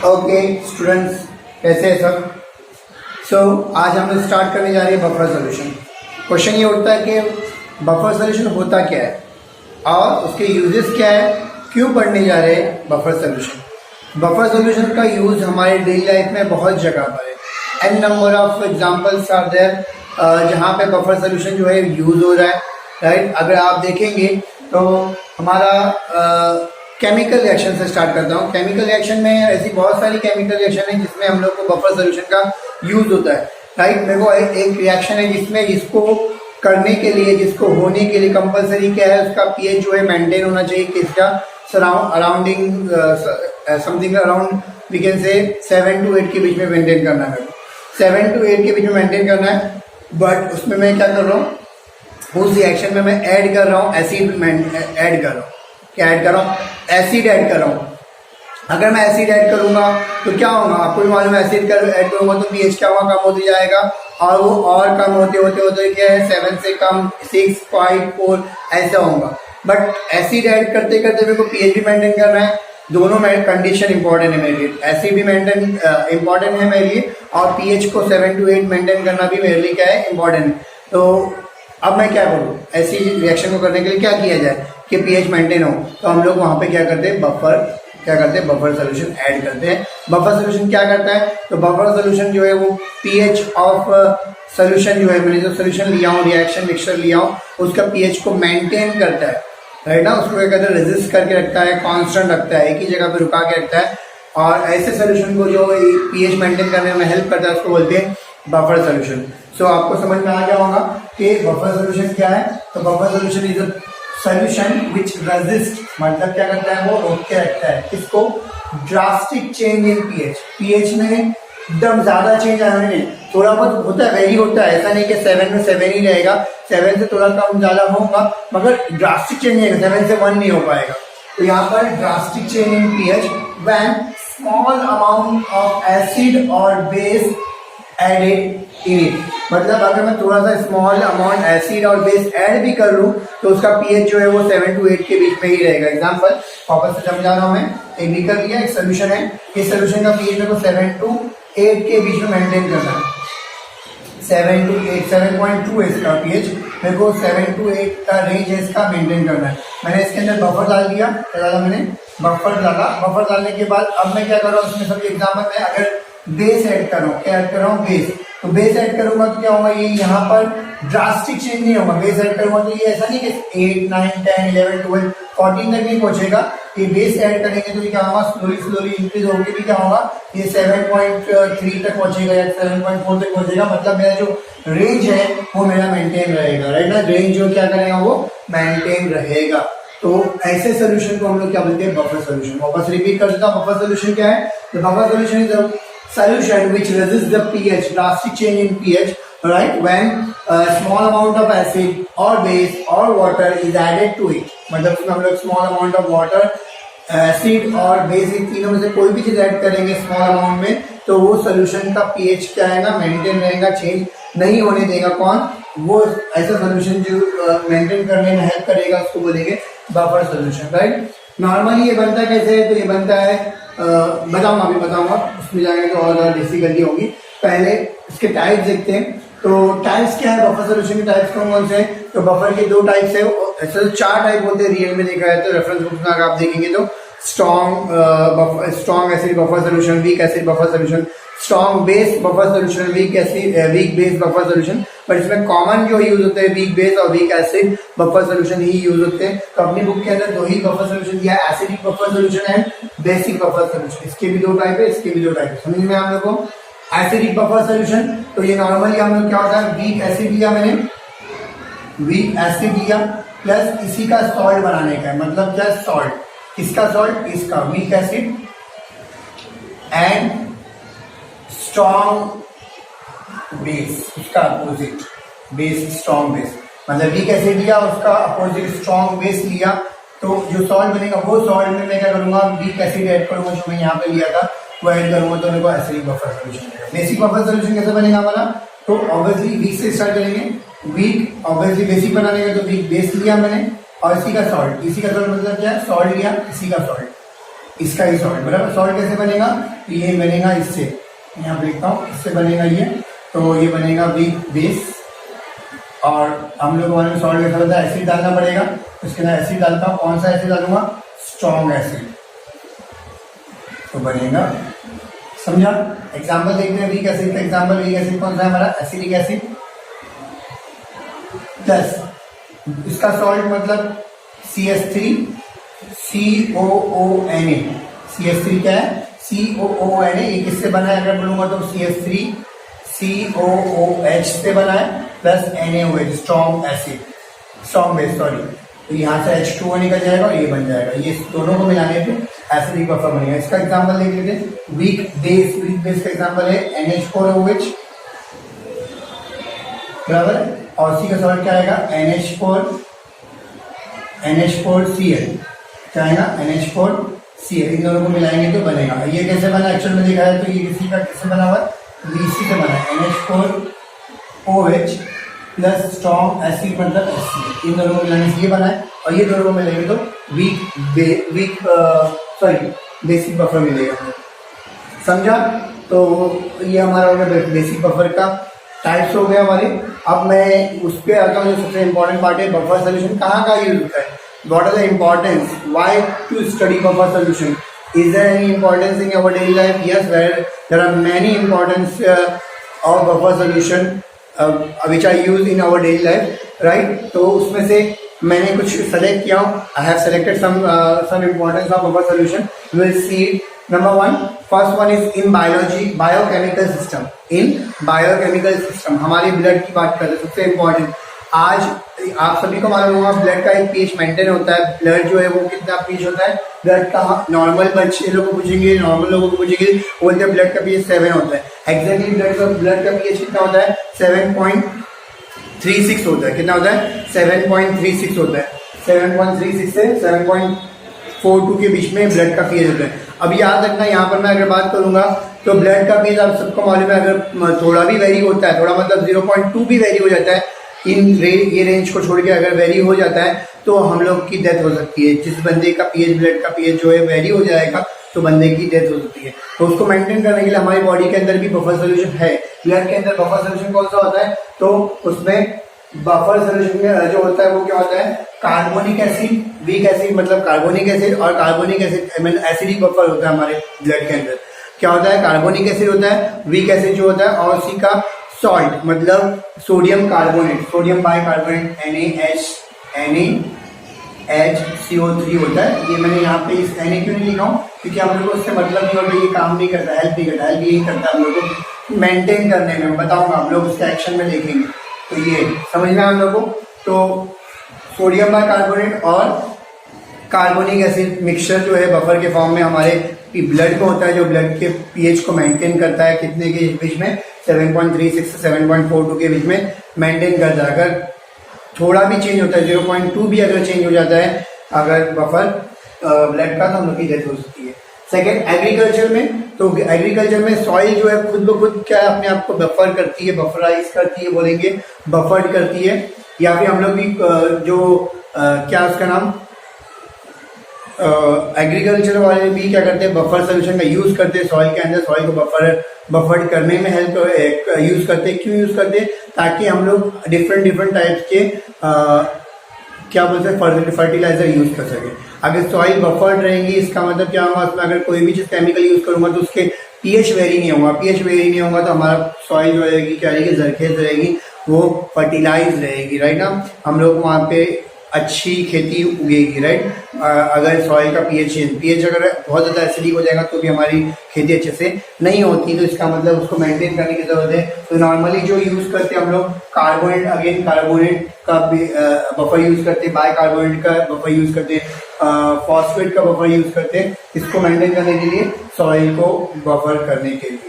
Okay students, कैसे हैं सब? आज हम लोग स्टार्ट करने जा रहे हैं बफर सॉल्यूशन। क्वेश्चन ये उठता है कि बफर सॉल्यूशन होता क्या है और उसके यूजेस क्या है, क्यों पढ़ने जा रहे हैं बफर सॉल्यूशन। बफर सॉल्यूशन का यूज हमारे डेली लाइफ में बहुत जगह पर है। An number of examples are there जहाँ पे बफर सॉल्यूशन जो है यूज हो रहा है, राइट। अगर आप देखेंगे तो हमारा केमिकल रिएक्शन से स्टार्ट करता हूँ। केमिकल रिएक्शन में ऐसी बहुत सारी केमिकल रिएक्शन है जिसमें हम लोग को बफर सॉल्यूशन का यूज होता है, राइट। मेरे को एक रिएक्शन है जिसमें इसको करने के लिए, जिसको होने के लिए कंपलसरी क्या है, उसका पीएच जो है मेंटेन होना चाहिए किसका, rounding something around we can say 7 to 8 के बीच में मेंटेन करना है। 7 to 8 के बीच में मेंटेन करना है। बट उसमें मैं क्या कर रहा हूँ, उस रिएक्शन में मैं ऐड कर रहा हूँ एसिड, ऐड कर रहा हूँ, क्या ऐड कर रहा हूँ, एसिड ऐड कर रहा हूँ। अगर मैं एसिड ऐड करूंगा तो क्या होगा, आपको भी मालूम है, एसिड ऐड करूंगा तो पीएच क्या होगा, कम होते जाएगा और वो और कम होते होते क्या है 7 से कम 6, 5, 4 ऐसा होगा। बट एसिड ऐड करते करते मेरे को पीएच भी मेंटेन करना है। दोनों में कंडीशन इंपॉर्टेंट है मेरे लिए। एसिड भी मेंटेन इंपॉर्टेंट है मेरे लिए और पीएच को 7 to 8 मेंटेन करना भी मेरे लिए क्या है, इंपॉर्टेंट है। तो अब मैं क्या करूँ, ऐसी रिएक्शन को करने के लिए क्या किया जाए कि पीएच मेंटेन हो, तो हम लोग वहां पे क्या करते हैं, बफर सॉल्यूशन ऐड करते हैं। बफर सॉल्यूशन क्या करता है, तो बफर सॉल्यूशन जो है वो पीएच ऑफ सॉल्यूशन जो है, मैंने जो सॉल्यूशन लिया हूँ, रिएक्शन मिक्सचर लिया हूँ, उसका पीएच को मेंटेन करता है, राइट ना। उसको क्या कहते हैं, रेजिस्ट करके रखता है, कांस्टेंट रखता है, एक ही जगह पे रुका के रखता है। और ऐसे सॉल्यूशन को जो पीएच मेंटेन करने में हेल्प करता है उसको बोलते हैं बफर सॉल्यूशन। आपको समझ में आ गया होगा कि बफर सॉल्यूशन क्या है। तो buffer solution is a solution which resist, मतलब क्या करता है, वो रोक के रखता है किसको, drastic change in pH. PH में एकदम ज्यादा चेंज आने में थोड़ा बहुत होता है, वेरी होता है, ऐसा नहीं कि 7 में 7 ही रहेगा, 7 से थोड़ा कम ज्यादा होगा, मगर ड्रास्टिक चेंज नहीं है, 7 से 1 नहीं हो पाएगा। तो यहाँ पर drastic change in pH when small amount of acid और बेस एडेड इन इट, मतलब अगर मैं थोड़ा सा स्मॉल अमाउंट एसिड और बेस ऐड भी कर लूं तो उसका पीएच जो है वो 7 to 8 के बीच में ही रहेगा। एग्जांपल वापस से समझा रहा हूं मैं, एक बीकर लिया, एक सोल्यूशन है, इस सोल्यूशन का पीएच मेरे को 7 to 8 के बीच में मेंटेन करना है। 7 to 8, 7.2 है इसका पीएच, मेरे को 7 to 8 का रेंज है इसका मेंटेन करना है। मैंने इसके अंदर बफर डाल दिया, मैंने बफर डाला। बफर डालने के बाद अब मैं क्या कर रहा हूँ, उसमें सभी एग्जाम्पल में अगर बेस ऐड कर रहा हूँ, क्या ऐड कर रहा हूँ, बेस। तो बेस ऐड करूंगा तो क्या होगा, ये यहाँ पर ड्रास्टिक चेंज नहीं होगा। बेस ऐड करूंगा तो ये ऐसा नहीं कि 8, 9, 10, 11, 12, 14 तक नहीं पहुंचेगा। ये बेस ऐड करेंगे तो ये क्या होगा, स्लोली इंक्रीज होकर भी क्या होगा, ये 7.3 तक पहुंचेगा या 7.4 तक पहुंचेगा। मतलब मेरा जो रेंज है वो मेरा मेंटेन रहेगा, राइट ना। रेंज जो क्या करेगा वो मेंटेन रहेगा। तो ऐसे सोल्यूशन को हम लोग क्या बोलते हैं, बफर सोल्यूशन। वापस रिपीट कर देता हूं, बफर सोल्यूशन क्या है, तो buffer solution is solution which resists the pH, drastic change in pH, right, when a small amount of acid or base or water is added to it। मतलब उसमें हम लोग small amount of water, acid और base, इन तीनों में से कोई भी चीज ऐड करेंगे small amount में, तो वो solution का pH क्या रहेगा, मेंटेन रहेगा, चेंज नहीं होने देगा। कौन, वो ऐसा solution जो मेंटेन करने में हेल्प करेगा उसको बोलेंगे बफर solution, राइट। नॉर्मली ये बनता कैसे है, तो ये बनता है बताऊंगा, उसमें जाएंगे तो और ज्यादा डिफिकल्टी होगी। पहले इसके टाइप्स देखते हैं। तो टाइप्स क्या है, बफर सॉल्यूशन के टाइप्स कौन से हैं, तो बफर के 2 टाइप्स है, ऐसे तो 4 टाइप होते हैं रियल में देखा है, तो रेफरेंस बुक में अगर आप देखेंगे तो strong acid buffer solution, weak acid buffer solution, strong base buffer solution, weak base buffer solution. पर इसमें कॉमन जो यूज होते हैं वीक बेस और वीक एसिड बफर सॉल्यूशन ही यूज होते हैं। तो अपनी बुक के अंदर 2 ही बफर सॉल्यूशन दिया है, acidic buffer solution and basic buffer solution. इसके भी 2 टाइप है, इसके भी 2 टाइप है। समझ में आप लोगों को, एसिडिक बफर सॉल्यूशन तो ये नॉर्मली हम लोग क्या होता है, वीक एसिड लिया मैंने, वीक एसिड लिया प्लस इसी का सॉल्ट बनाने का है, मतलब क्या, सॉल्ट, इसका सॉल्ट, इसका weak acid and strong base, उसका अपोजिट बेस, स्ट्रॉन्ग बेस, मतलब वीक एसिड लिया उसका अपोजिट स्ट्रॉन्ग बेस लिया। तो जो सॉल्ट बनेगा वो सॉल्ट में मैं क्या करूंगा, वीक एसिड ऐड करूंगा, जो मैं यहाँ पे लिया था वो ऐड करूंगा, तो मेरे को एसिडिक बफर सॉल्यूशन मिलेगा। बेसिक बफर सॉल्यूशन कैसे बनेगा हमारा, तो ऑब्वियसली वीक से स्टार्ट करेंगे। वीक ऑब्वियसली बेसिक बनाने का, तो वीक बेस लिया मैंने और इसी का सॉल्ट, इसी का सॉल्ट मतलब क्या है, सॉल्ट लिया, इसी का सॉल्ट, इसका ही सॉल्ट, बराबर। सॉल्ट कैसे बनेगा, तो ये बनेगा इससे, यहाँ पे लिखता हूँ, इससे बनेगा ये, तो ये बनेगा वीक बेस। और हम लोग वाले सॉल्ट कैसा होता है, एसिड डालना पड़ेगा, उसके अंदर एसिड डालता हूँ। कौन सा एसिड डालूंगा, स्ट्रॉन्ग एसिड, तो बनेगा, समझा। एग्जाम्पल देखते हैं वीक एसिड का। एग्जाम्पल वीक एसिड कौन सा है हमारा, एसिडिक एसिड प्लस इसका सॉल्ट मतलब CH3 COONA। CH3 क्या है, COONA। ये किससे बना है अगर बोलूंगा तो CH3 COOH से बना है, plus NaOH, strong acid, strong base, sorry. तो यहाँ से H2O निकल जाएगा और ये बन जाएगा। ये दोनों को मिलाने पे एसिडिक बफर बनेगा। इसका एग्जांपल देख लेते हैं, वीक बेस। वीक बेस का एग्जांपल है NH4OH, बराबर। और सी का सॉल्ट क्या आएगा, NH4Cl, क्या आएगा, NH4Cl। इन दोनों को मिलाएंगे तो बनेगा। ये कैसे बना एक्चुअल में देखा है तो ये किसी का किससे बना हुआ है, BC से बना है, NH4OH प्लस स्ट्रॉन्ग एसिड मतलब HCl। इन दोनों को मिलाने से ये बना है, और ये दोनों को मिलाएंगे तो बेसिक बफर मिलेगा, समझा। तो ये हमारा हो गया बेसिक बफर का टाइप्स हो गया हमारे। अब मैं उस पर आता हूँ, जो सबसे इंपॉर्टेंट पार्ट है, बफर सोल्यूशन कहाँ का यूज होता है, what are the importance, why to study buffer solution, is there any importance in our daily life, yes there are many importance of buffer solution which I use in our daily life, right. तो उसमें से मैंने कुछ select किया हूँ, I have selected some importance of buffer solution, will see. Number one, first one is in biology, biochemical system. In biochemical system, हमारे blood की बात करें, सबसे इम्पोर्टेंट। आज आप सभी को मालूम होगा ब्लड का एक पीएच मेंटेन होता है। ब्लड जो है वो कितना पीएच होता है, ब्लड का नॉर्मल बच्चे लोगों को पूछेंगे, नॉर्मल लोगों को पूछेंगे, बोलते हैं ब्लड का पीएच 7 होता है। एग्जैक्टली ब्लड का पीएच कितना होता है, 7.36 होता है। कितना होता है, 7.36 होता है। 7.36 से 7.42 के बीच में ब्लड का पीएच होता है। अब याद रखना, यहाँ पर मैं अगर बात करूंगा तो ब्लड का पीएच आप सबको मालूम है, अगर थोड़ा भी वेरी होता है, थोड़ा मतलब 0.2 भी वेरी हो जाता है, ये रेंज को छोड़ के अगर वेरी हो जाता है तो हम लोग की डेथ हो सकती है। जिस बंदे का पीएच, ब्लड का पीएच जो है वेरी हो जाएगा तो बंदे की डेथ हो सकती है। तो उसको मेंटेन करने के लिए हमारी बॉडी के अंदर भी बफर सोल्यूशन है। ब्लड के अंदर बफर सोल्यूशन कौन सा होता है, तो उसमें बफर सोल्यूशन में जो होता है वो क्या होता है, कार्बोनिक एसिड, वीक एसिड मतलब कार्बोनिक एसिड, और कार्बोनिक एसिड एसिडिक बफर होता है हमारे ब्लड के अंदर। क्या होता है, कार्बोनिक एसिड होता है, वीक एसिड जो होता है, और सी का सॉल्ट मतलब sodium carbonate, sodium bicarbonate NaHCO3 होता है। ये मैंने यहाँ पे इस Na क्यों नहीं लिखा हूँ, क्योंकि हम लोग को उससे मतलब नहीं होता, ये काम नहीं करता, हेल्प नहीं करता, हेल्प यही करता है हम लोग को मेंटेन करने में। बताऊंगा, हम लोग उसका एक्शन में देखेंगे। तो ये समझ में हम लोगों को, तो सोडियम बाइकार्बोनेट और कार्बोनिक एसिड मिक्सचर जो है बफर के फॉर्म में हमारे ब्लड को होता है, जो ब्लड के पीएच को मेंटेन करता है, कितने के बीच में, 7.36 से 7.42 के बीच में मेंटेन करता है। अगर थोड़ा भी चेंज होता है, 0.2 भी अगर चेंज हो जाता है अगर बफर ब्लड का, तो हम लोग की डेथ हो सकती है। सेकेंड, एग्रीकल्चर में, तो एग्रीकल्चर में सॉइल जो है खुद ब खुद क्या अपने आप को बफर करती है, बफराइज करती है, बोलेंगे बफर्ड करती है। या फिर हम लोग भी क्या उसका नाम, एग्रीकल्चर वाले भी क्या करते हैं, बफर सोल्यूशन का यूज करते हैं सॉइल के अंदर, सॉइल को बफर्ड करने में हेल्प यूज करते हैं। क्यों यूज करते हैं, ताकि हम लोग डिफरेंट टाइप्स के क्या बोलते हैं फर्टिलाइजर यूज कर सके। अगर सॉइल बफर्ड रहेंगी, इसका मतलब क्या होगा, उसमें अगर कोई भी चीज केमिकल यूज करूंगा तो उसके पीएच वेरी नहीं होगा। पीएच वेरी नहीं होगा तो हमारा सॉइल जो रहेगी क्या रहेगी, जरखेज रहेगी, वो फर्टिलाइज रहेगी, राइट ना। हम लोग वहाँ पे अच्छी खेती उगेगी, राइट। अगर सॉइल का पीएच अगर बहुत ज़्यादा एसिडिक हो जाएगा तो भी हमारी खेती अच्छे से नहीं होती। तो इसका मतलब उसको मेंटेन करने की जरूरत है। तो नॉर्मली जो यूज़ करते हैं हम लोग कार्बोनेट, अगेन कार्बोनेट का बफर यूज़ करते हैं, बाइकार्बोनेट का बफर यूज़ करते हैं, फॉस्फेट का बफर यूज़ करते हैं, इसको मेंटेन करने के लिए, सॉइल को बफर करने के लिए।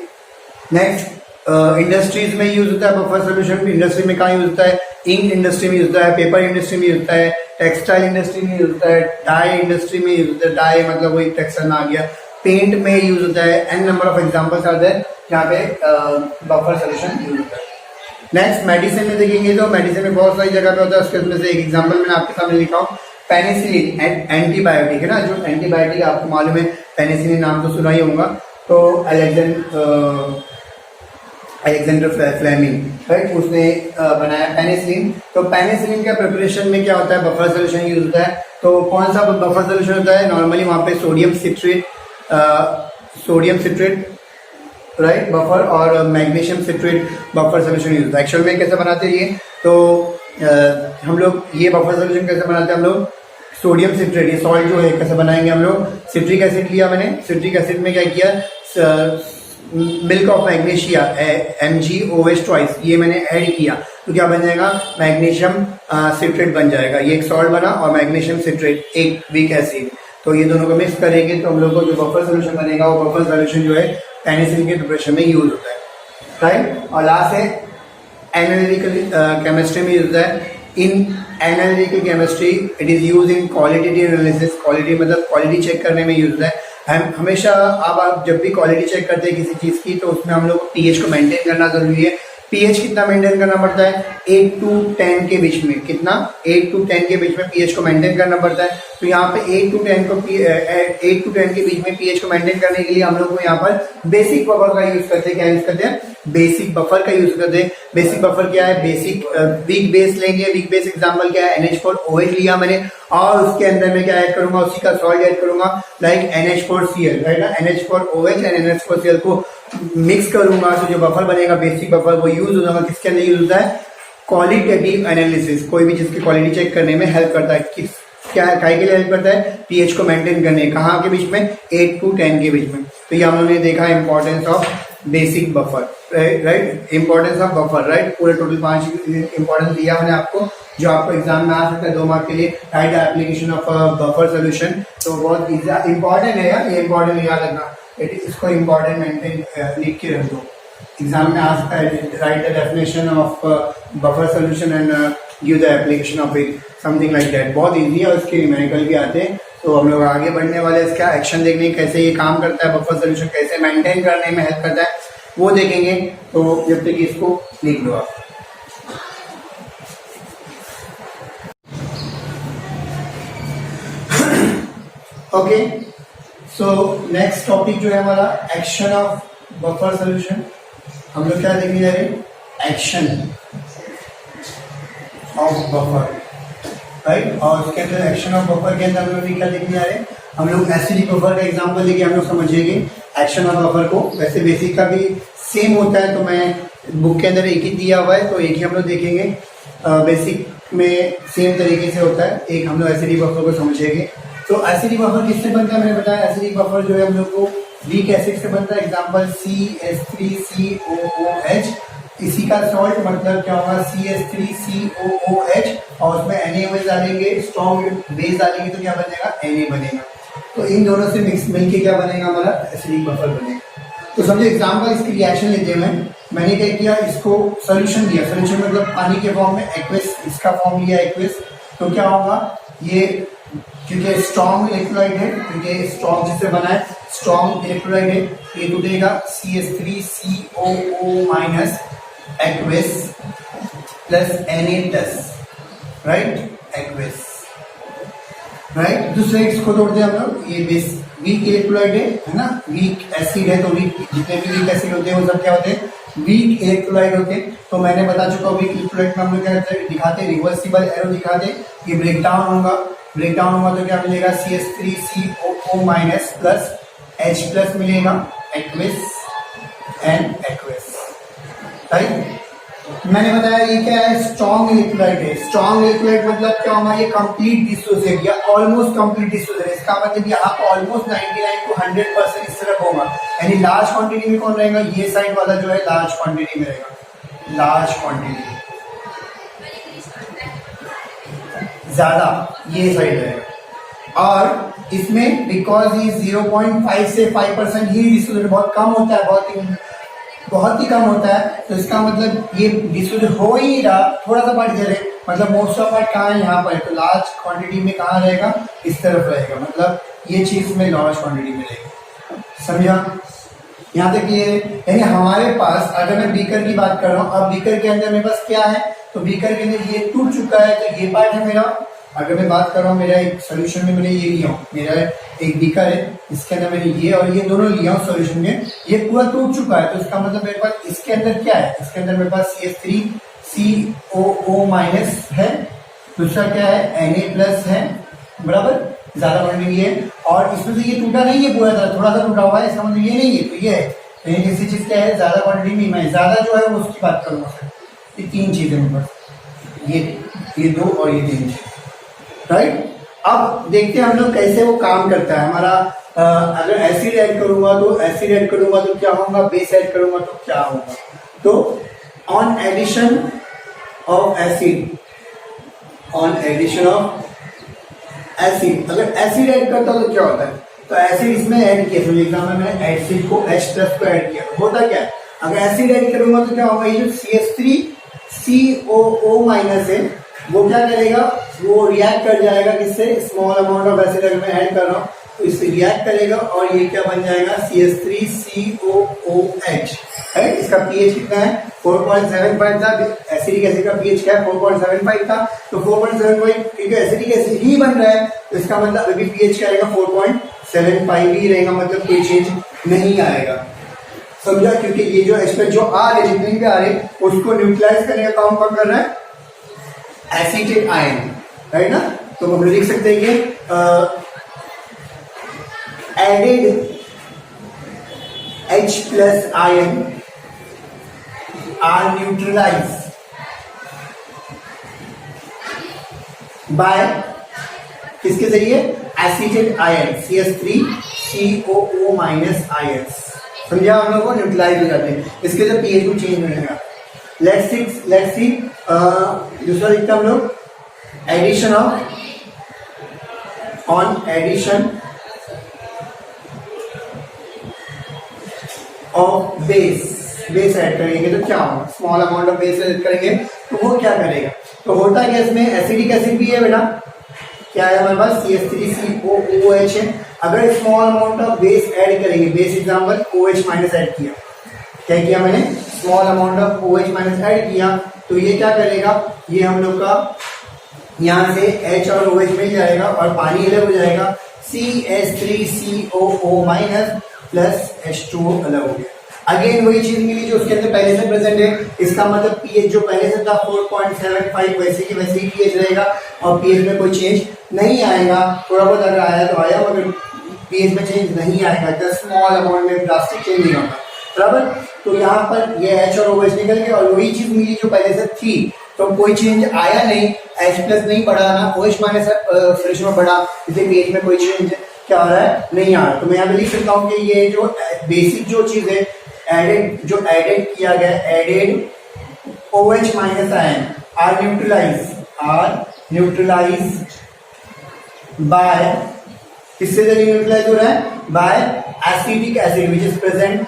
नेक्स्ट, इंडस्ट्रीज में यूज होता है बफर सोल्यूशन। इंडस्ट्री में कहाँ यूज होता है, इंक इंडस्ट्री में यूज होता है, पेपर इंडस्ट्री में यूज होता है, टेक्सटाइल इंडस्ट्री में यूज होता है, डाई इंडस्ट्री में यूज होता है, डाई मतलब वही टेक्सटाइल में आ गया, पेंट में यूज होता है, एन नंबर ऑफ एग्जाम्पल्स आते हैं जहाँ पे बफर सोल्यूशन यूज होता है। नेक्स्ट, मेडिसिन में देखेंगे तो मेडिसिन में बहुत सारी जगह पे होता है, उसके में से एक एग्जाम्पल मैंने आपके सामने लिखा हूँ, पेनिसिलिन एंटीबायोटिक है ना, जो एंटीबायोटिक आपको मालूम है, पेनिसिलिन नाम तो सुना ही होगा। तो अलेक्जेंडर फ्लेमिंग, राइट, उसने बनाया पेनिसिलिन। तो पेनिसिलिन का प्रिपरेशन में क्या होता है, बफर सोल्यूशन यूज होता है। तो कौन सा बफर सोल्यूशन होता है, नॉर्मली वहां पे सोडियम सिट्रेट राइट बफर और magnesium citrate buffer solution use होता है। एक्चुअल में कैसे बनाते हैं ये, तो हम लोग ये बफर सोल्यूशन कैसे बनाते हैं, हम लोग सोडियम सिट्रेट, ये सॉल्ट जो है कैसे बनाएंगे हम लोग, सिट्रिक एसिड लिया मैंने, सिट्रिक एसिड में क्या किया, milk of magnesia MgOH twice, ये मैंने ऐड किया, तो क्या बन जाएगा, मैग्नीशियम सिट्रेट बन जाएगा। ये एक सॉल्ट बना और मैग्नीशियम सिट्रेट एक वीक एसिड, तो ये दोनों को मिक्स करेंगे तो हम लोग को जो बफर सोल्यूशन बनेगा वो बफर सोल्यूशन जो है पेनिसिलिन के प्रिपरेशन में यूज होता है, राइट। और लास्ट है एनालिटिकल केमिस्ट्री में यूज होता है। In analytical chemistry it is use in qualitative analysis, quality मतलब क्वालिटी चेक करने में यूज होता है। हम हमेशा आप जब भी क्वालिटी चेक करते हैं किसी चीज की, तो उसमें हम लोग को पीएच को मेंटेन करना जरूरी है। पीएच कितना मेंटेन करना पड़ता है, 8 to 10 के बीच में, कितना, 8 to 10 के बीच में पीएच को मेंटेन करना पड़ता है। तो यहाँ पे 8 to 10 के बीच में पीएच को मेंटेन करने के लिए हम लोग को यहाँ पर बेसिक बफर का यूज करते हैं। क्या यूज करते हैं, बेसिक बफर का यूज करते हैं। बेसिक बफर क्या है, बेसिक वीक बेस लेंगे, वीक बेस एग्जांपल क्या है, NH4OH लिया मैंने, और उसके अंदर में क्या ऐड करूंगा, उसी का सॉल्ट ऐड करूंगा, लाइक NH4Cl, राइट ना, NH4OH एंड NH4Cl को मिक्स करूंगा, तो जो बफर बनेगा बेसिक बफर वो यूज होगा। किसके अंदर यूज होता है, क्वालिटेटिव एनालिसिस, कोई भी चीज की क्वालिटी चेक करने में हेल्प करता है। किस क्या काय के लिए हेल्प करता है, पीएच को मेंटेन करने, कहाँ के बीच में, 8 to 10 के बीच में। तो ये हम लोगों ने देखा importance of basic buffer, right, importance of buffer, right. पूरे टोटल 5 इंपॉर्टेंस दिया मैंने आपको, जो आपको एग्जाम में आ सकता है 2 मार्क के लिए। Right application of buffer solution, तो बहुत इंपॉर्टेंट है यार, ये इंपॉर्टेंट याद रखना, इसको इंपॉर्टेंट मेंटेन लिख के रख दो, एग्जाम में आ सकता है। Right the definition of buffer solution and give the application of it, something like that. बहुत इजी है, उसके न्यूमेरिकल भी आते हैं। तो हम लोग आगे बढ़ने वाले, इसका एक्शन देखने कैसे ये काम करता है, बफर सोल्यूशन कैसे मेंटेन करने में हेल्प करता है वो देखेंगे। तो जब तक इसको लिख लो आप। ओके, सो नेक्स्ट टॉपिक जो है हमारा एक्शन ऑफ बफर सोल्यूशन। हम लोग क्या देखने जा रहे हैं, एक्शन ऑफ बफर, राइट। और उसके अंदर एक्शन ऑफ बफर के अंदर हम लोग क्या देखने जा रहे हैं, हम लोग एसिडिक बफर का एग्जांपल लेके हम लोग समझेंगे एक्शन ऑफ बफर को। वैसे बेसिक का भी सेम होता है, तो मैं बुक के अंदर एक ही दिया हुआ है, तो एक ही हम लोग देखेंगे। बेसिक में सेम तरीके से होता है, एक हम लोग एसिडिक बफर को समझेंगे। तो एसिडिक बफर किससे बनता है, मैंने बताया एसिडिक बफर जो है हम लोग को वीक एसिड से बनता है। एग्जांपल CH3COOH, इसी का सॉल्ट मतलब क्या होगा, CH3COOH, और उसमें NaOH डालेंगे, स्ट्रॉन्ग बेस डालेंगे, तो क्या बनेगा, Na बनेगा। तो इन दोनों से मिक्स मिलके क्या बनेगा, हमारा एसिडिक बफर बनेगा। तो समझो एग्जांपल, इसकी रिएक्शन लेते हैं। मैंने क्या किया, इसको सोल्यूशन दिया, सोल्यूशन मतलब पानी के फॉर्म में, एक्वस, इसका फॉर्म लिया एक्वस। तो क्या होगा, ये क्योंकि स्ट्रॉन्ग इलेक्ट्रोलाइट है, क्योंकि स्ट्रॉन्ग जिससे बना है, स्ट्रॉन्ग इलेक्ट्रोलाइट है, ये टूटेगा CH3COO- aqueous plus Na+, right, aqueous, right. दूसरे इसको तोड़ते हैं हम लोग, ये बेस वीक इलेक्ट्रोलाइट है ना, वीक एसिड है, तो वीक जितने भी वीक एसिड होते हैं वो सब क्या होते हैं, वीक इलेक्ट्रोलाइट होते हैं। तो मैंने बता चुका हूँ वीक इलेक्ट्रोलाइट में हम लोग क्या दिखाते हैं, रिवर्सिबल एरो दिखाते हैं। ये ब्रेकडाउन होगा, ब्रेकडाउन होगा तो क्या मिलेगा, CH3COO- प्लस H+ मिलेगा, एक्वस एंड एक्वस, राइट। मैंने बताया ये क्या है, स्ट्रॉन्ग इलेक्ट्रोलाइट है। स्ट्रॉन्ग इलेक्ट्रोलाइट मतलब क्या होगा, ये कंप्लीट डिसोसिएट या ऑलमोस्ट कंप्लीट डिसोसिएट, इसका मतलब यहाँ पर ऑलमोस्ट 99 to 100% इस तरफ होगा। यानी लार्ज क्वांटिटी में कौन रहेगा, ये साइड वाला जो है लार्ज क्वांटिटी में रहेगा, लार्ज क्वांटिटी ज्यादा ये साइड रहेगा। और इसमें बिकॉज ये 0.5 से 5% ही डिसोसिएट बहुत कम होता है, बहुत ही कम होता है। तो इसका मतलब ये डिसोसिएट हो ही रहा, थोड़ा सा पार्ट इधर है, मतलब मोस्ट ऑफ पार्ट कहाँ है, यहाँ पर है। तो लार्ज क्वांटिटी में कहाँ रहेगा, इस तरफ रहेगा, मतलब ये चीज में लार्ज क्वांटिटी में रहेगा। समझा, यहाँ तक ये। यानी हमारे पास अगर मैं बीकर की बात कर रहा हूँ, अब बीकर के अंदर मेरे पास क्या है, तो बीकर के अंदर ये टूट चुका है, तो ये पार्ट है मेरा, अगर मैं बात कर रहा हूँ मेरा एक सोल्यूशन में मैंने ये लिया हूँ, मेरा एक बीकर है, इसके अंदर मैंने ये और ये दोनों लिया हूँ सोल्यूशन में, ये पूरा टूट चुका है, तो इसका मतलब मेरे पास इसके अंदर क्या है, इसके अंदर मेरे पास CH3COO माइनस है, दूसरा क्या है Na+ है, बराबर, ज्यादा क्वांटिटी है, और इसमें से ये टूटा नहीं है पूरा तरह, थोड़ा सा टूटा हुआ है, इसका मतलब ये नहीं है, तो ये है, तो ये किसी चीज क्या है, ज्यादा क्वांटिटी में, मैं ज्यादा जो है वो उसकी बात करूंगा सर। ये तीन चीजें मेरे पास, ये दो और ये तीन चीज, राइट। अब देखते हैं हम लोग कैसे वो काम करता है हमारा। अगर एसिड ऐड करूंगा तो क्या होगा, बेस ऐड करूंगा तो क्या होगा। तो ऑन एडिशन ऑफ एसिड, अगर एसिड ऐड करता हूं तो क्या होता है, तो एसिड इसमें ऐड किया, तो एग्जाम्पल में मैंने एसिड को H+ को ऐड किया, होता क्या है, अगर एसिड ऐड करूंगा तो क्या होगा, ये जो CH3COO माइनस है वो क्या करेगा, वो रिएक्ट कर जाएगा किससे, स्मॉल अमाउंट ऑफ एसिड अगर मैं ऐड कर रहा हूँ तो इससे रिएक्ट करेगा और ये क्या बन जाएगा, CH3COOH है। इसका pH कितना है, 4.75 था, एसिडिक एसिड का pH क्या है, 4.75 था, तो 4.75 क्योंकि एसिडिक एसिड ही बन रहा है तो इसका मतलब अभी pH क्या आएगा, 4.75 ही रहेगा, मतलब कोई चेंज नहीं आएगा, समझा। क्योंकि ये जो H+ जो आ रहे, जितने भी आ रहे उसको न्यूट्रलाइज करने का काम कौन कर रहा है, एसिटेट आयन, राइट ना। तो हम लिख सकते हैं कि added H+ ion are neutralize by किसके जरिए, acetate ion CH3COO minus ions, समझा, हम लोग को न्यूट्रलाइज हो जाते हैं, इसके लिए pH को चेंज नहीं होगा। लेट्स सी दूसरा लिखते हैं हम लोग, एडिशन ऑफ बेस ऐड करेंगे तो क्या होगा, small amount of base add करेंगे तो वो क्या करेगा, तो होता क्या इसमें, एसिडिक एसिड भी है बेटा, क्या है हमारे पास, CH3COOH है, अगर small amount of base add करेंगे, base example OH minus add किया, क्या किया मैंने, small amount of OH minus add किया, तो ये क्या करेगा, ये हम लोग का यहाँ से H और OH मिल जाएगा और पानी अलग हो जाएगा, CH3COO माइनस प्लस H2O अलग हो गया। अगेन वही चीज मिली जो उसके अंदर पहले से प्रेजेंट है, इसका मतलब pH जो पहले से था 4.75 वैसे की वैसे ही pH रहेगा और pH में कोई चेंज नहीं आएगा, थोड़ा बहुत अगर आया तो आया, मगर pH में चेंज नहीं आएगा, जस्ट स्मॉल अमाउंट में ड्रास्टिक चेंज नहीं होगा, बराबर। तो यहाँ पर ये H और OH निकल गया और वही चीज मिली जो पहले से थी, तो कोई चेंज आया नहीं, H+ नहीं बढ़ा ना OH माइनस सोल्यूशन में बढ़ा, इसलिए pH में कोई चेंज क्या आ रहा है, नहीं आ रहा। तो मैं यहाँ पे लिख सकता हूँ कि ये जो बेसिक जो चीज है एडेड किया गया, added OH minus ion are neutralize by, किससे जरिए न्यूट्रलाइज हो रहा है, by acetic acid which is present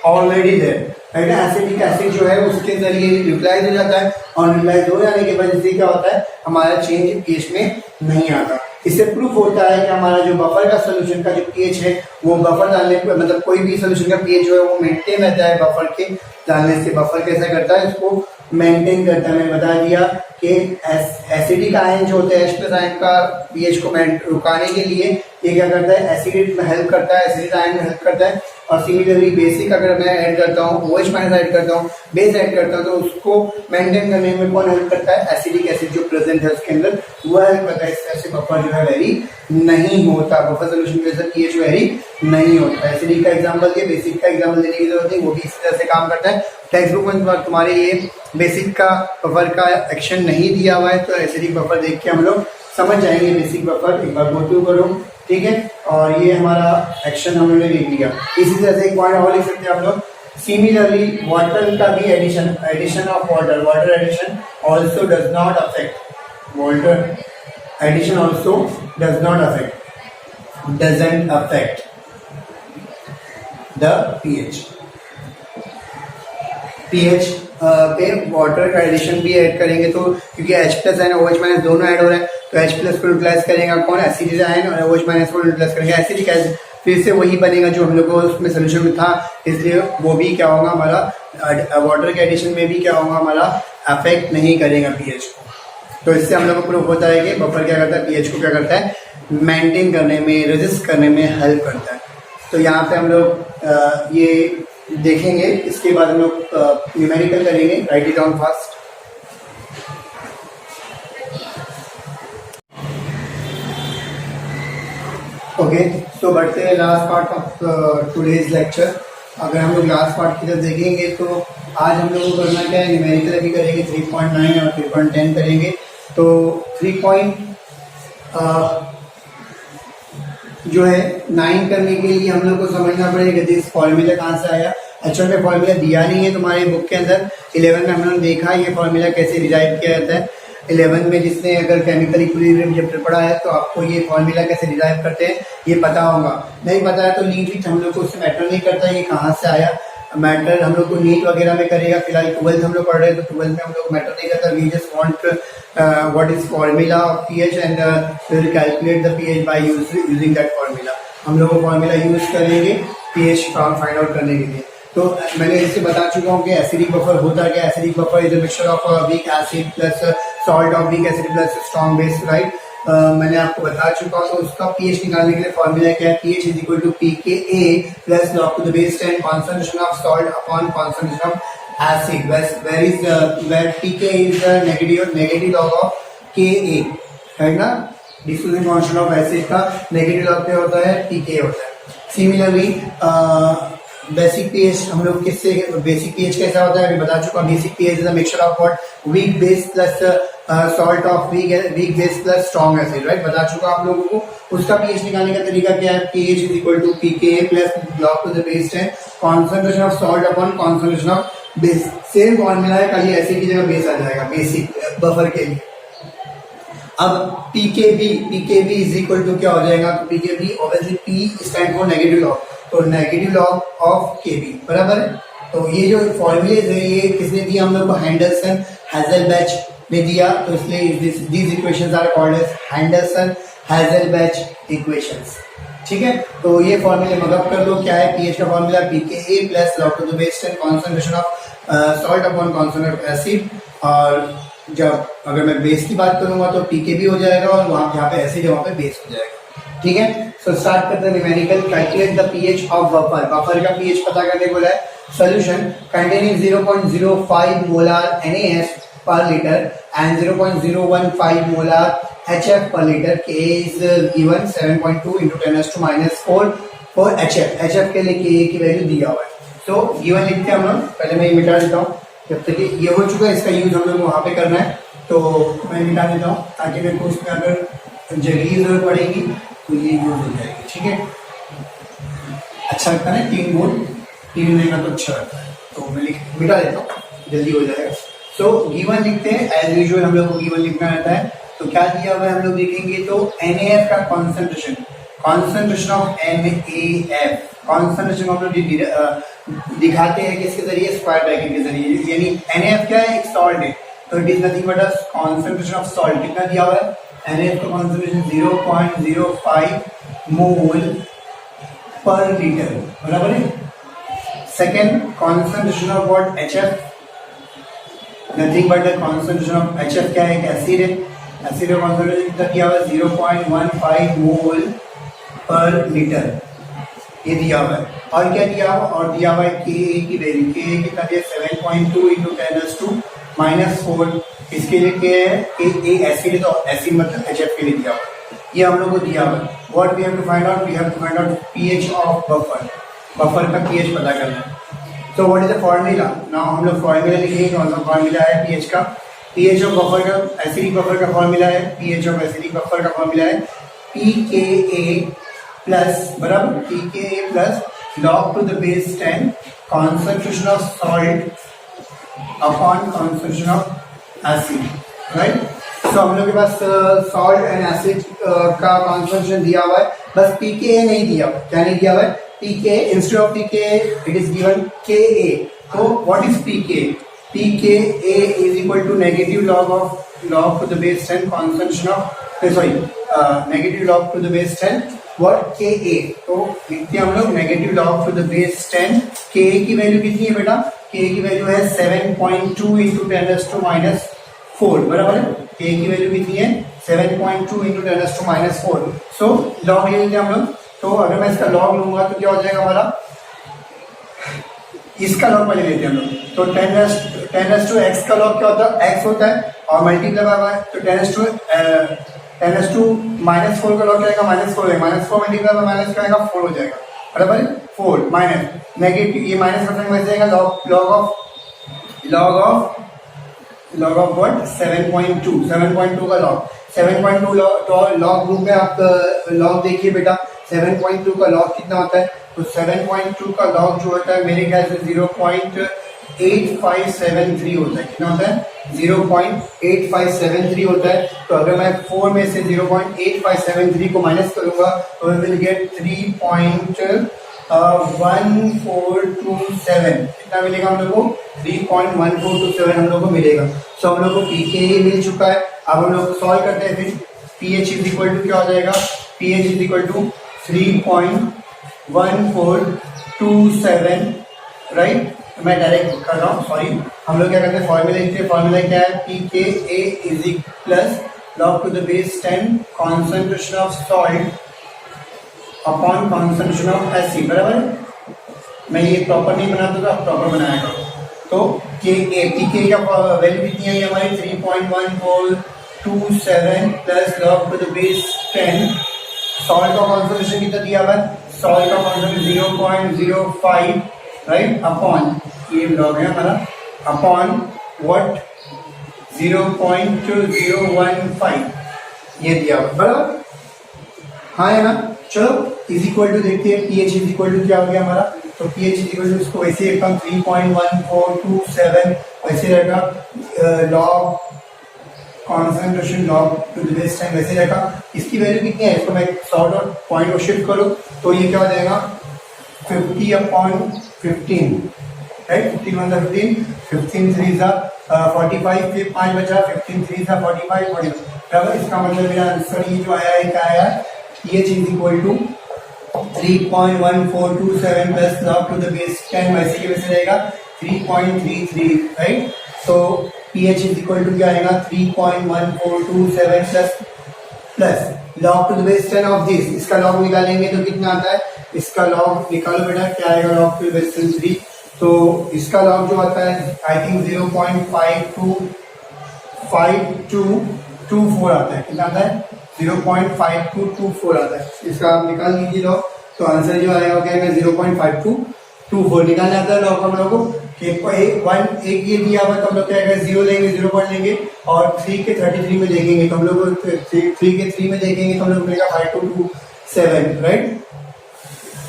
already there, right ना। एसिटिक एसिड जो है उसके जरिए न्यूट्रलाइज हो जाता है और न्यूट्रलाइज हो जाने के बाद इससे क्या होता है, हमारा चेंज pH में नहीं आता। इससे प्रूफ होता है कि हमारा जो बफर का सोल्यूशन का जो pH है वो बफर डालने पर, मतलब कोई भी सोल्यूशन का pH जो है वो मेंटेन रहता है बफर के डालने से। बफर कैसा करता है, इसको मेंटेन करता है। मैंने बता दिया कि एसिडिक आयन जो होते हैं H+ आयन का pH को रुकाने के लिए ये क्या करता है, एसिडिक में हेल्प करता है, एसिडिक आयन में हेल्प करता है। और सिमिलरली बेसिक अगर मैं ऐड करता हूँ, OH माइनस ऐड करता हूँ, बेस ऐड करता हूँ, तो उसको मेंटेन करने में कौन हेल्प करता है, एसिडिक एसिड जो प्रेजेंट है उसके अंदर वो हेल्प करता है। इस तरह से बफर जो है वेरी नहीं होता, बफर सोल्यूशन के अंदर pH वेरी नहीं होता। एसिडिक का एग्जाम्पल दिया, बेसिक का एग्जाम्पल देने की जरूरत नहीं, वो भी इसी तरह से काम करता है। टेक्स्ट बुक में तुम्हारे ये बेसिक का बफर का एक्शन नहीं दिया हुआ है, तो एसिडिक बफर देख के हम लोग समझ जाएंगे बेसिक बफर, एक बार गो थ्रू करो, ठीक है। और ये हमारा एक्शन हमने लिख लिया। इसी तरह से एक पॉइंट और लिख सकते हैं हम लोग, सिमिलरली वाटर का भी addition of water addition also does not affect, water addition also doesn't affect the pH पे वाटर का एडिशन भी ऐड करेंगे तो, क्योंकि H+ आयन OH माइनस दोनों ऐड हो रहा है, तो H+ को न्यूट्रलाइज करेगा कौन, एसिडिक आयन, और OH माइनस को न्यूट्रलाइज करेंगे एसिडिक एसिड, फिर से वही बनेगा जो हम लोग को उसमें सोल्यूशन में था। इसलिए वो भी क्या होगा हमारा, वाटर के एडिशन में भी क्या होगा हमारा, अफेक्ट नहीं करेगा pH को। तो इससे हम लोग को प्रूफ होता है कि बफर क्या करता है, पीएच को क्या करता है, मेंटेन करने में, रेजिस्ट करने में हेल्प करता है। तो यहाँ पे हम लोग ये देखेंगे, इसके बाद हम लोग न्यूमेरिकल करेंगे। Right it down fast. Okay, तो बढ़ते हैं last part of today's lecture. अगर हम लोग लास्ट पार्ट की तरफ देखेंगे तो आज हम लोग को करना क्या है, न्यूमेरिकल अभी करेंगे 3.9 और 3.10 करेंगे। तो 3 जो है 9 करने के लिए हम लोग को समझना पड़ेगा कि इस फॉर्मूला कहाँ से आया। एक्चुअल में फॉर्मूला दिया नहीं है तुम्हारे बुक के अंदर। 11 में हमने देखा ये फॉर्मूला कैसे डिराइव किया जाता है। 11 में जिसने अगर केमिकल इक्विलिब्रियम चैप्टर पढ़ा है तो आपको ये फॉर्मूला कैसे डिराइव करते हैं ये पता होगा। नहीं पता है तो नीट हम लोग को उससे मैटर नहीं करता ये कहाँ से आया। मैटर हम लोग को नीट वगैरह में करेगा। फिलहाल 12th हम लोग पढ़ रहे हैं तो 12th में हम लोग मैटर नहीं करता। We just want what is formula of pH and will calculate the pH by using that formula. हम लोग वो फॉर्मूला यूज करेंगे पीएच फाइंड आउट करने के लिए। तो मैंने इससे बता चुका हूँ कि एसिडिक बफर होता क्या है। Acidic buffer is a mixture of weak acid plus salt of weak acid plus strong base, right. मैंने आपको बता चुका हूँ। तो उसका पीएच निकालने के लिए फॉर्मूला क्या है, pH is equal to pKa plus log to the base 10 concentration of salt upon concentration of acid. Where pK is the negative log of Ka, है ना। डिफ्यूजन कांस्टेंट ऑफ एसिड का negative log क्या होता है, pK होता है। Similarly basic pH हम लोग किससे, बेसिक पीएच कैसा होता है अभी बता चुका हूँ। Basic pH is a mixture of what, weak base plus salt of weak base plus strong acid, right. बता चुका आप लोगों को। उसका पीएच निकालने का तरीका क्या है, pH is equal to pKa plus log to the base 10 concentration of salt upon concentration of base. Same formula है, खाली एसिड की जगह बेस आ जाएगा बेसिक बफर के लिए। अब pKb इज इक्वल टू क्या हो जाएगा, pKb obviously P stand for negative log, तो नेगेटिव लॉग ऑफ Kb बराबर है। तो ये जो फॉर्मूले है ये किसने दिया हम लोग को, हैंडरसन हैज़लबैच ने दिया। तो इसलिए these equations are called as Henderson Hasselbalch equations, ठीक है। तो ये फॉर्मूले मगअप कर लो, क्या है पीएच का formula, pKa plus log to the base 10 concentration of salt upon concentration of acid. और जब अगर मैं बेस की बात करूंगा तो pKb हो जाएगा और वहां जहाँ पे एसिड है वहां पे बेस हो जाएगा, ठीक है। सो स्टार्ट करते हैं numerical. Calculate the pH of buffer. Buffer का पीएच पता करने को बोला है। Solution containing 0.05 molar NaS per liter and 0.015 molar HF per liter. K is given 7.2 into 10⁻⁻⁴ for HF। HF के लिए Ka की वैल्यू दिया हुआ है। तो गिवन लिखते हैं हम लोग। पहले मैं ये मिटा देता हूँ, जब तक ये हो चुका है इसका यूज हम लोग वहां पे करना है तो मैं मिटा देता हूँ ताकि मेरे को उसमें अगर जगह की जरूरत पड़ेगी तो ये यूज हो जाएगी, ठीक है। अच्छा लगता है 3 बोल 3 लेगा तो अच्छा लगता है। तो मैं मिटा देता हूँ, जल्दी हो जाएगा। सो गिवन लिखते हैं, एज यूजुअल हम लोग को गिवन लिखना रहता है। तो क्या दिया हुआ है हम लोग देखेंगे तो NaF का कॉन्सेंट्रेशन ऑफ NaF, कॉन्सेंट्रेशन हम लोग दिखाते हैं किसके जरिए, स्क्वायर ब्रैकेट के जरिए। यानी NaF क्या है, एक सॉल्ट है, तो it is nothing but a concentration of salt. कितना दिया हुआ है, NaF का कॉन्सेंट्रेशन 0.05 मोल पर लीटर, बराबर है। Second concentration of what, HF, nothing but the concentration of HF क्या है, एक एसिड है। एसिड का कॉन्सेंट्रेशन कितना दिया हुआ है, 0.15 मोल पर लीटर, ये दिया हुआ है। और क्या दिया हुआ, और दिया हुआ है Ka की वैल्यू। Ka कितना दिया, 7.2 into 10⁻⁻⁴। इसके लिए क्या है, A एसिड है तो एसिड मतलब HF के लिए दिया हुआ है। ये हम लोग को दिया हुआ है। What we have to find out, we have to find out pH of buffer. Buffer का पीएच पता करना है। तो what is the formula, now हम लोग फॉर्मूला लिखेंगे। कौन सा फॉर्मूला है पीएच का, पीएच ऑफ बफर का, एसिडिक बफर का फॉर्मूला है। पीएच ऑफ एसिडिक बफर का फॉर्मूला है pKa प्लस, बराबर, pKa plus log to the base 10 concentration of salt upon concentration of acid, right. तो हम लोग के पास सॉल्ट एंड एसिड का कॉन्सेंट्रेशन दिया हुआ है, बस pKa नहीं दिया हुआ। क्या नहीं दिया हुआ है, pKa, instead of pKa it is given Ka। तो what is pKa, pKa is equal to negative log to the base 10 concentration of negative log to the base 10 what Ka। तो लिखते हैं हम लोग negative log to the base 10। Ka की value कितनी है बेटा, Ka की वैल्यू है 7.2 into 10⁻⁻⁴, बराबर है। के की वैल्यू कितनी है 7.2 इंटू 10⁻⁴. सो लॉग ले लेते हैं हम लोग. तो अगर मैं इसका लॉग लूंगा तो क्या हो जाएगा हमारा, इसका लॉग पहले लेते हैं हम लोग. तो 10⁻x का लॉग क्या होता है, x होता है और मल्टीप्लाई बाय, तो 10⁻⁴ का लॉग क्या आएगा, -4 होगा. -4 मल्टीप्लाई बाय माइनस क्या आएगा, 4 हो जाएगा. बराबर, 4 माइनस नेगेटिव, ये माइनस करने में जाएगा लॉग ऑफ व्हाट 7.2 का लॉग. 7.2 लॉग ग्रुप में आप लॉग देखिए बेटा. 7.2 का लॉग कितना होता है, तो 7.2 का लॉग जो होता है मेरे ख्याल से 0.8573 होता है. कितना होता है, 0.8573 होता है. तो अगर मैं 4 में से 0.8573 को माइनस करूंगा तो विल गेट 3.1427. कितना मिलेगा हम लोग को, 3.1427 हम लोग को मिलेगा. सो हम लोग को पीके मिल चुका है. अब हम लोग सॉल्व करते हैं. फिर पीएच इज इक्वल टू क्या हो जाएगा, pH is equal to 3.1427. Right, मैं डायरेक्ट कर रहा हूँ, सॉरी. हम लोग क्या करते हैं, फॉर्मूला लिखते हैं. फॉर्मूला क्या है, P K A is plus log to the base 10 concentration of salt upon concentration of acid. बराबर, मैं ये प्रॉपर नहीं बनाता था, प्रॉपर बनाया करो. तो के ए पी के का वैल्यू कितनी है हमारी, 3.1427 plus log to the base 10. Salt का कॉन्सेंट्रेशन कितना दिया हुआ है, सॉल्ट का कॉन्सेंट्रेशन 0.05, राइट, अपॉन ये लॉग है हमारा, अपॉन व्हाट 0.015 ये दिया हुआ. बराबर, हाँ है ना. चलो इज इक्वल टू देखते हैं, पीएच इज इक्वल टू क्या हो गया हमारा. तो पीएच इज इक्वल टू इसको वैसे रखा 3.1427 वैसे रखा. Log concentration log to the base 10 वैसे रखा. इसकी वैल्यू कितनी है, इसको मैं सॉर्ट और पॉइंट को शिफ्ट करूँ तो ये क्या हो जाएगा 50/15, राइट. 15 15 3 45, फिर 5 बचा, 15 3 45 45. बराबर, इसका मतलब मेरा आंसर ये जो आया है क्या आया, pH is equal to 3.1427 plus log to the base 10 वैसे के वैसे रहेगा 3.33, राइट. तो pH इज इक्वल टू क्या आएगा 3.1427 plus log to the base 10 of this. इसका लॉग निकालेंगे तो कितना आता है, इसका लॉग निकालो बेटा, क्या आएगा लॉग टू द बेस 10 3. तो इसका लॉग जो आता है आई थिंक 0.5224 आता है. कितना आता है, 0.5224 आता है. इसका आप निकाल लीजिए लॉग, तो आंसर जो आएगा क्या है 0.5224 निकालना आता है लॉग हम लोग को. एक ये दिया हुआ तो हम लोग क्या आएगा 0 लेंगे, 0 पॉइंट लेंगे और 3 के 33 में देखेंगे तो हम लोग 3 के 3 में देखेंगे तो हम लोग मिलेगा 5227, राइट.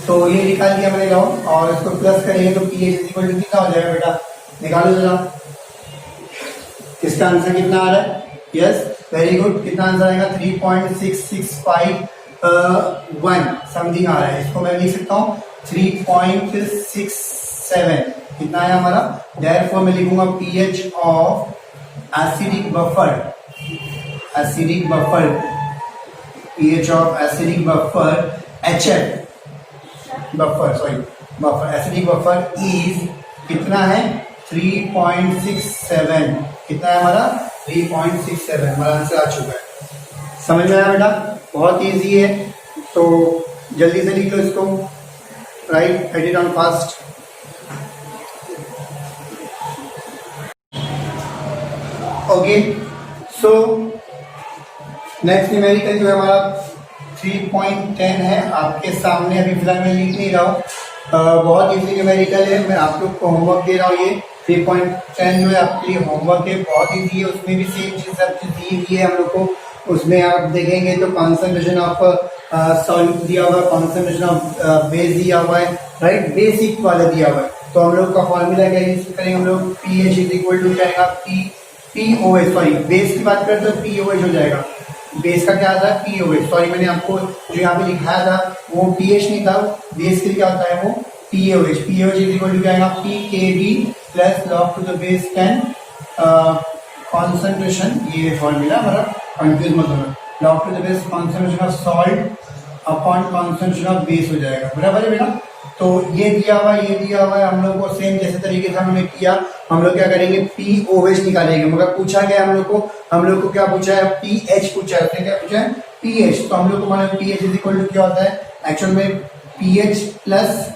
तो ये निकाल दिया मैंने लॉग और इसको प्लस करेंगे तो पीएच इज इक्वल टू कितना हो जाएगा बेटा, निकालो जरा. इसका आंसर कितना आ रहा है, यस वेरी गुड. कितना आंसर आएगा 3.6651 समथिंग आ रहा है. इसको मैं लिख सकता हूँ 3.67. कितना है हमारा, देयरफॉर मैं लिखूंगा pH of acidic buffer, pH of acidic buffer HF buffer acidic buffer is कितना है 3.67. कितना है हमारा 3.67. हमारा आंसर आ चुका है. समझ में आया बेटा, बहुत इजी है. तो जल्दी से लिख लो इसको, right, right it down fast. Okay, so next numerical जो है हमारा 3.10 है आपके सामने. अभी फिलहाल मैं लिख नहीं रहा हूँ, बहुत इजी न्यूमेरिकल है. मैं आप लोग को होमवर्क दे रहा हूँ. ये 3.10 जो है आपके लिए होमवर्क है, बहुत इजी है. उसमें भी सेम चीज सब चीज दी हुई है हम लोग को. उसमें आप देखेंगे तो कॉन्सेंट्रेशन ऑफ सॉल्यूट दिया हुआ है, कॉन्सेंट्रेशन ऑफ बेस दिया हुआ है, राइट, बेसिक वाला दिया हुआ है. तो हम लोग का फॉर्मूला क्या यूज करेंगे, हम लोग पीएच इज इक्वल टू क्या आएगा, पीओएच, सॉरी बेस की बात करें तो पीओएच हो जाएगा. बेस का क्या आता है पीओएच, सॉरी मैंने आपको जो यहाँ पे लिखाया था वो पीएच नहीं था, बेस के लिए क्या होता है वो pOH. POH is equal to क्या आएगा pKb plus log to the base 10 concentration. ये फॉर्मूला हमारा कंफ्यूज मत होना. Log to the base concentration of salt upon concentration of base हो जाएगा. बराबर है बेटा. तो ये दिया हुआ है, ये दिया हुआ है, हम लोग को सेम जैसे तरीके से हमने किया, हम लोग क्या करेंगे POH निकालेंगे। मगर पूछा गया हम लोग को क्या पूछा है, pH पूछा है, उसने क्या पूछा है pH। तो हम लोग को मालूम pH इज इक्वल टू क्या होता है, एक्चुअल में pH plus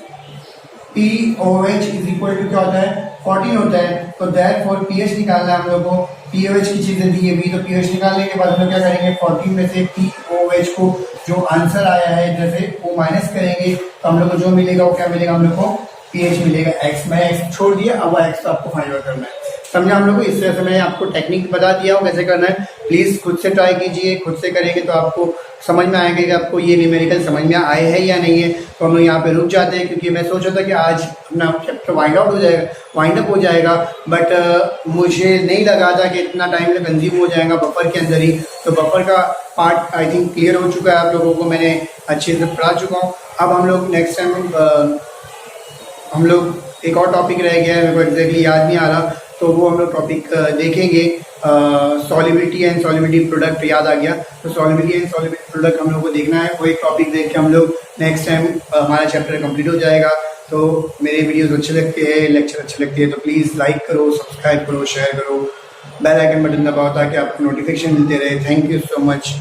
POH is equal to क्या होता है 14 होता है। तो देयरफॉर pH निकालना है हम लोग को, POH की चीजें दी है भी, तो POH निकालने के बाद हम लोग क्या करेंगे 14 में से POH को जो आंसर आया है जैसे वो माइनस करेंगे, तो हम लोग को जो मिलेगा वो क्या मिलेगा, हम लोग को pH मिलेगा x। मैंने x छोड़ दिया, अब वो x तो आपको फाइंड आउट करना है, समझा हम लोग को। इस तरह से मैंने आपको टेक्निक बता दिया हो कैसे करना है। प्लीज खुद से ट्राई कीजिए, खुद से करेंगे तो आपको समझ में आएगा कि आपको ये न्यूमेरिकल समझ में आए हैं या नहीं है। तो हम लोग यहाँ पे रुक जाते हैं, क्योंकि मैं सोचा था कि आज अपना चैप्टर वाइंड अप हो जाएगा, बट मुझे नहीं लगा था कि इतना टाइम कंज्यूम हो जाएगा बफर के अंदर ही। तो बफर का पार्ट आई थिंक क्लियर हो चुका है आप लोगों को, मैंने अच्छे से पढ़ा चुका हूँ। अब हम लोग नेक्स्ट टाइम हम लोग एक और टॉपिक रह गया है, मेरे को एग्जैक्टली याद नहीं आ रहा, तो वो हम लोग टॉपिक देखेंगे। सॉल्युबिलिटी एंड सॉल्युबिलिटी प्रोडक्ट याद आ गया, तो सॉल्युबिलिटी एंड सॉल्युबिलिटी प्रोडक्ट हम लोग को देखना है। वो एक टॉपिक देख के हम लोग नेक्स्ट टाइम हमारा चैप्टर कंप्लीट हो जाएगा। तो मेरे वीडियोस अच्छे लगते हैं, लेक्चर अच्छे लगते हैं, तो प्लीज़ लाइक करो, सब्सक्राइब करो, शेयर करो, बेल आइकन बटन दबाओ ताकि आपको नोटिफिकेशन मिलते रहे। Thank you so much.